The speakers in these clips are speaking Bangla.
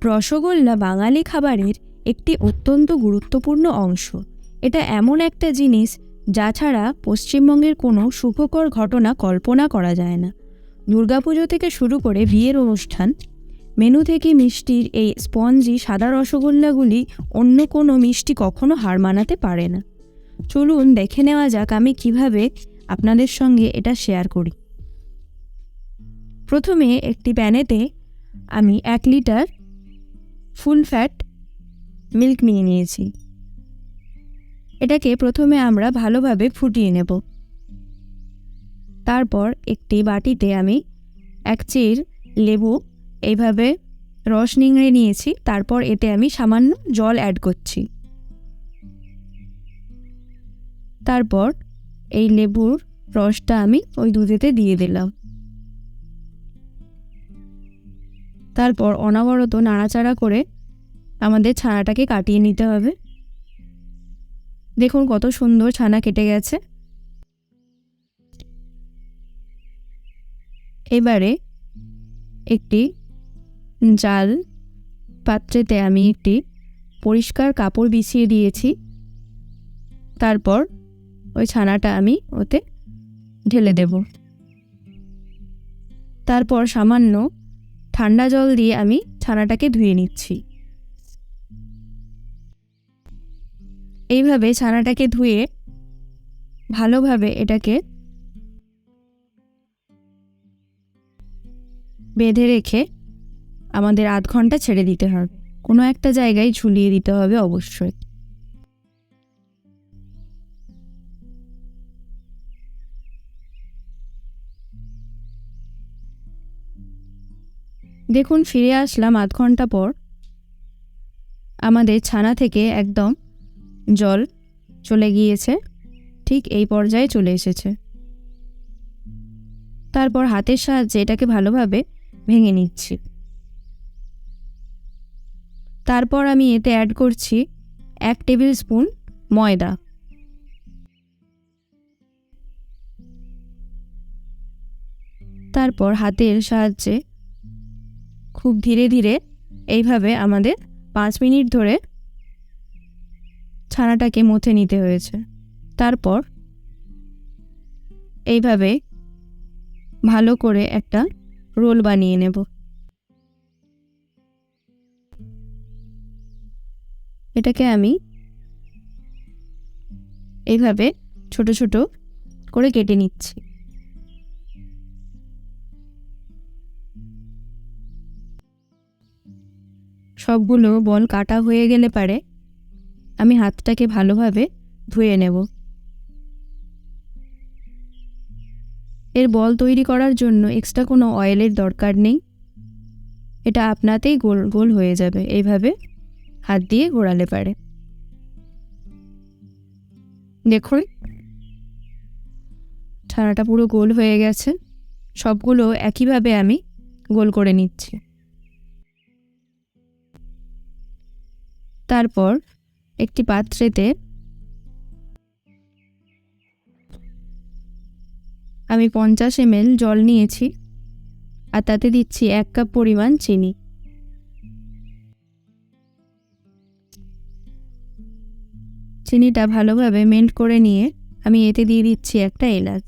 রসগোল্লা বাঙালি খাবারের একটি অত্যন্ত গুরুত্বপূর্ণ অংশ। এটা এমন একটা জিনিস যা ছাড়া পশ্চিমবঙ্গের কোনো সুখকর ঘটনা কল্পনা করা যায় না। দুর্গাপুজো থেকে শুরু করে বিয়ের অনুষ্ঠান, মেনু থেকে মিষ্টির এই স্পঞ্জি সাদা রসগোল্লাগুলি অন্য কোনো মিষ্টি কখনো হার মানাতে পারে না। চলুন দেখে নেওয়া যাক আমি কিভাবে আপনাদের সঙ্গে এটা শেয়ার করি। প্রথমে একটি প্যানেতে আমি 1 লিটার ফুল ফ্যাট মিল্ক নিয়ে নিয়েছি। এটাকে প্রথমে আমরা ভালোভাবে ফুটিয়ে নেব। তারপর একটি বাটিতে আমি 1 চির লেবু এইভাবে রস নিংড়ে নিয়েছি। তারপর এতে আমি সামান্য জল অ্যাড করছি। তারপর এই লেবুর রসটা আমি ওই দুধেতে দিয়ে দিলাম। তারপর অনবরত নাড়াচাড়া করে আমাদের ছানাটাকে কাটিয়ে নিতে হবে। দেখুন কত সুন্দর ছানা কেটে গেছে। এবারে একটি জাল পাত্রেতে আমি একটি পরিষ্কার কাপড় বিছিয়ে দিয়েছি। তারপর ওই ছানাটা আমি ওতে ঢেলে দেব। তারপর সামান্য ঠান্ডা জল দিয়ে আমি ছানাটাকে ধুয়ে নিচ্ছি। এইভাবে ছানাটাকে ধুয়ে ভালোভাবে এটাকে বেঁধে রেখে আমাদের আধ ঘন্টা ছেড়ে দিতে হবে। কোনো একটা জায়গায় ঝুলিয়ে দিতে হবে অবশ্যই। দেখুন ফিরে আসলাম আধ ঘন্টা পর। আমাদের ছানা থেকে একদম জল চলে গিয়েছে, ঠিক এই পর্যায়ে চলে এসেছে। তারপর হাতের সাহায্যে এটাকে ভালোভাবে ভেঙে নিচ্ছি। তারপর আমি এতে অ্যাড করছি 1 টেবিল স্পুন ময়দা। তারপর হাতের সাহায্যে খুব ধীরে ধীরে এইভাবে আমাদের 5 মিনিট ধরে ছানাটাকে মথে নিতে হয়েছে। তারপর এইভাবে ভালো করে একটা রোল বানিয়ে নেব। এটাকে আমি এইভাবে ছোট ছোট করে কেটে নিচ্ছি। সবগুলো বল কাটা হয়ে গেলে পারে আমি হাতটাকে ভালোভাবে ধুয়ে নেব। এর বল তৈরি করার জন্য এক্সট্রা কোনো অয়েলের দরকার নেই। এটা আপনাতেই গোল গোল হয়ে যাবে এইভাবে হাত দিয়ে ঘোরালে পারে। দেখুন ছানাটা পুরো গোল হয়ে গেছে। সবগুলো একইভাবে আমি গোল করে নিচ্ছি। তারপর একটি পাত্রেতে আমি 50 ml জল নিয়েছি আর তাতে দিচ্ছি 1 কাপ পরিমাণ চিনি। চিনিটা ভালোভাবে মেল্ট করে নিয়ে আমি এতে দিয়ে দিচ্ছি একটা এলাচ।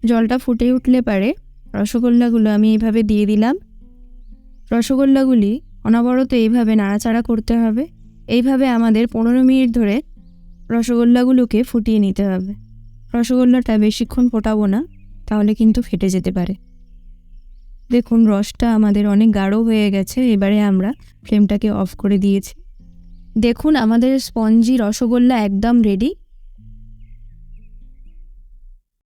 জলটা ফুটে উঠলে পারে রসগোল্লাগুলো আমি এইভাবে দিয়ে দিলাম। রসগোল্লাগুলি অনবরত এইভাবে নাড়াচাড়া করতে হবে। এইভাবে আমাদের 15 মিনিট ধরে রসগোল্লাগুলোকে ফুটিয়ে নিতে হবে। রসগোল্লাটা বেশিক্ষণ ফোটাবো না, তাহলে কিন্তু ফেটে যেতে পারে। দেখুন রসটা আমাদের অনেক গাঢ় হয়ে গেছে। এবারে আমরা ফ্লেমটাকে অফ করে দিয়েছি। দেখুন আমাদের স্পঞ্জি রসগোল্লা একদম রেডি।